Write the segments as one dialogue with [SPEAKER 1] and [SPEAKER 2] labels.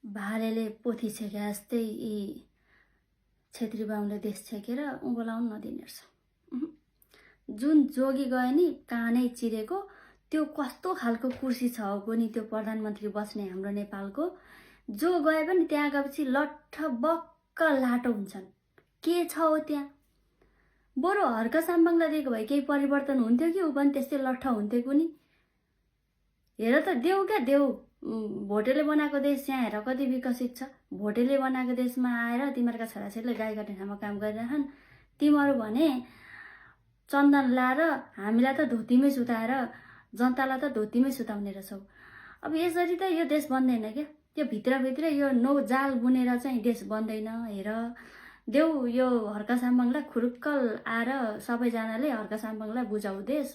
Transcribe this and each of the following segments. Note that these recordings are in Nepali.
[SPEAKER 1] भालेले पोथी छेके जस्तै यी छेत्री बाहुनले देश छेकेर उँभो लाउन नदिने रहेछ। जुन जोगी गयो नि कानै चिरेको, त्यो कस्तो खालको कुर्सी छ हो पनि त्यो प्रधानमन्त्री बस्ने हाम्रो नेपालको। जो गए पनि त्यहाँ गएपछि लट्ठ बक्क लाटो हुन्छन्। के छ हो त्यहाँ? बरु हर्क साम्बाङलाई दिएको भए केही परिवर्तन हुन्थ्यो कि ऊ पनि त्यस्तै लट्ठ हुन्थ्यो कुनी। हेर त देऊ क्या देऊ, भोटेले बनाएको देश यहाँ हेर कति विकसित छ। भोटेले बनाएको देशमा आएर तिमीहरूका छोराछोरीले गाई काट्ने ठाउँमा काम गरिरहन्। तिमीहरू भने चन्दन लाएर हामीलाई त धोतीमै सुताएर जनतालाई त धोतीमै सुताउने रहेछौ। अब यसरी त यो देश बन्दैन क्या। त्यो भित्रभित्र यो नौ जाल बुनेर चाहिँ देश बन्दैन। हेर देऊ यो हर्क साम्बाङलाई खुरुक्कल आएर सबैजनाले हर्क साम्बाङलाई बुझाउ देश।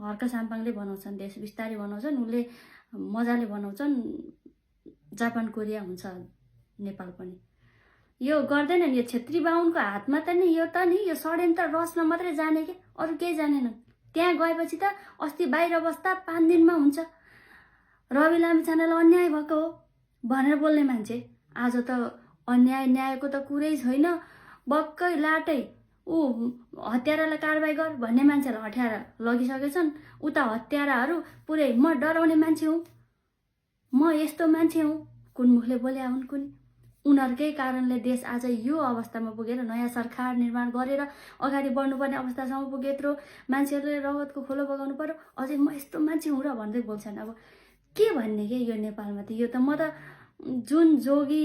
[SPEAKER 1] हर्क साम्बाङले बनाउँछन् देश, बिस्तारै बनाउँछन्, उसले मजाले बनाउँछन्। जापान कोरिया हुन्छ नेपाल पनि। यो गर्दैनन्। यो छेत्री बाहुनको हातमा त नि यो षड्यन्त्र रच्न मात्रै जाने के, अरू केही जानेनन्। त्यहाँ गएपछि त अस्ति बाहिर बस्दा 5 दिनमा हुन्छ। रवि लामिछानेलाई अन्याय भएको हो भनेर बोल्ने मान्छे आज त अन्याय न्यायको त कुरै छैन। बक्कै लाटै ऊ हत्यारालाई कारबाही गर भन्ने मान्छेलाई हत्यारा लगिसकेछन्। उता हत्याराहरू पुरै म डराउने मान्छे हुँ, म यस्तो मान्छे हुँ, कुन मुखले बोल्या हुन् कुनी। उनीहरूकै कारणले देश आज यो अवस्थामा पुगेर नयाँ सरकार निर्माण गरेर अगाडि बढ्नुपर्ने अवस्थासम्म पुगे। यत्रो मान्छेहरूले रगतको खोलो बगाउनु पर्यो, अझै म यस्तो मान्छे हुँ र भन्दै बोल्छन्। अब के भन्ने के यो नेपालमा त? यो त म त जुन जोगी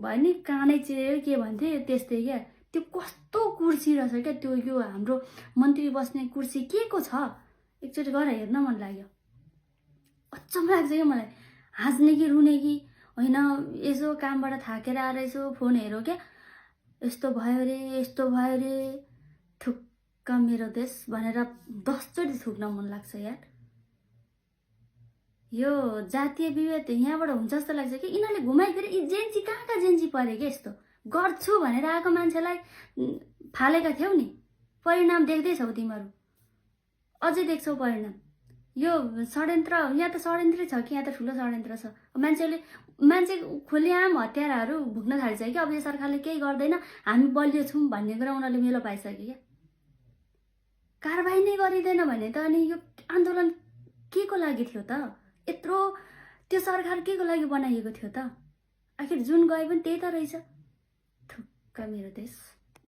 [SPEAKER 1] भयो नि कानै चिरेर के भन्थे त्यस्तै क्या। त्यो कस्तो कुर्सी रहेछ क्या त्यो, यो हाम्रो मन्त्री बस्ने कुर्सी के को छ? एकचोटि गएर हेर्न मन लाग्यो। अचम्म लाग्छ क्या मलाई। हाँस्ने कि रुने कि होइन, यसो कामबाट थाकेर आएर यसो फोन हेरौँ क्या, यस्तो भयो रे यस्तो भयो रे, थुक्क मेरो देश भनेर 10 चोटि थुक्न मन लाग्छ यार। यो जातीय विभेद यहाँबाट हुन्छ जस्तो लाग्छ कि यिनीहरूले घुमाइफेरि जेन्जी कहाँका जेन्जी परे क्या। यस्तो गर्छु भनेर आएको मान्छेलाई फालेका थियौ नि, परिणाम देख्दैछौ तिमीहरू, अझै देख्छौ परिणाम। यो षड्यन्त्र यहाँ त षड्यन्त्रै छ कि, यहाँ त ठुलो षड्यन्त्र छ। मान्छे खुलेआम हत्याराहरू भुक्न थालिसक्यो कि अब यो सरकारले केही गर्दैन, हामी बलियो छौँ भन्ने कुरा उनीहरूले मेलो पाइसक्यो क्या। कारबाही नै गरिँदैन भने त अनि यो आन्दोलन के को लागि थियो त? यत्रो त्यो सरकार के को लागि बनाइएको थियो त? आखिर जुन गए पनि त्यही त रहेछ। थुक्क मेरो देश।